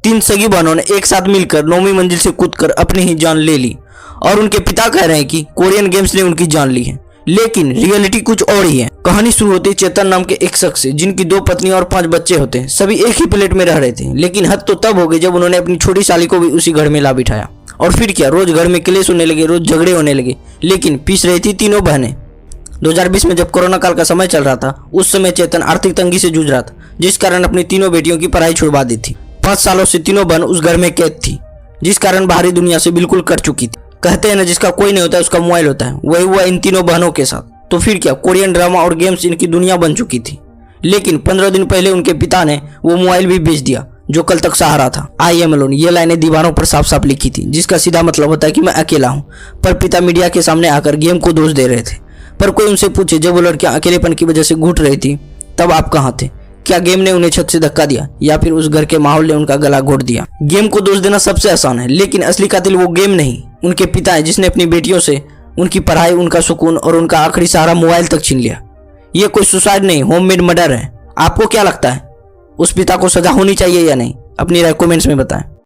तीन सगी बहनों ने एक साथ मिलकर 9वीं मंजिल से कूदकर अपनी ही जान ले ली और उनके पिता कह रहे हैं कि कोरियन गेम्स ने उनकी जान ली है, लेकिन रियलिटी कुछ और ही है। कहानी शुरू होती है चेतन नाम के एक शख्स से जिनकी 2 पत्नी और 5 बच्चे होते हैं। सभी एक ही प्लेट में रह रहे थे, लेकिन हद तो तब हो गई जब उन्होंने अपनी छोटी साली को भी उसी घर में ला बिठाया। और फिर क्या, रोज घर में क्लेश होने लगे, रोज झगड़े होने लगे, लेकिन पीस रही थी तीनों बहनें। 2020 में जब कोरोना काल का समय चल रहा था, उस समय चेतन आर्थिक तंगी से जूझ रहा था, जिस कारण अपनी तीनों बेटियों की पढ़ाई छुड़वा दी थी। 5 सालों से तीनों बहन उस घर में कैद थी, जिस कारण बाहरी दुनिया से बिल्कुल कट चुकी थी। कहते हैं ना, जिसका कोई नहीं होता उसका मोबाइल होता है, वही हुआ इन तीनों बहनों के साथ। तो फिर क्या, कोरियन ड्रामा और गेम्स इनकी दुनिया बन चुकी थी। लेकिन 15 दिन पहले उनके पिता ने वो मोबाइल भी बेच दिया जो कल तक सहारा था। आई एम अलोन, ये लाइनें दीवारों पर साफ साफ लिखी थी, जिसका सीधा मतलब होता है कि मैं अकेला हूँ। पर पिता मीडिया के सामने आकर गेम को दोष दे रहे थे। पर कोई उनसे पूछे, जब वो लड़कियां अकेलेपन की वजह से घुट रही थी, तब आप कहाँ थे? क्या गेम ने उन्हें छत से धक्का दिया, या फिर उस घर के माहौल ने उनका गला घोट दिया? गेम को दोष देना सबसे आसान है, लेकिन असली कातिल वो गेम नहीं, उनके पिता है, जिसने अपनी बेटियों से उनकी पढ़ाई, उनका सुकून और उनका आखिरी सहारा मोबाइल तक छीन लिया। ये कोई सुसाइड नहीं, होममेड मर्डर है। आपको क्या लगता है, उस पिता को सजा होनी चाहिए या नहीं? अपनी राय कमेंट्स में बताएं।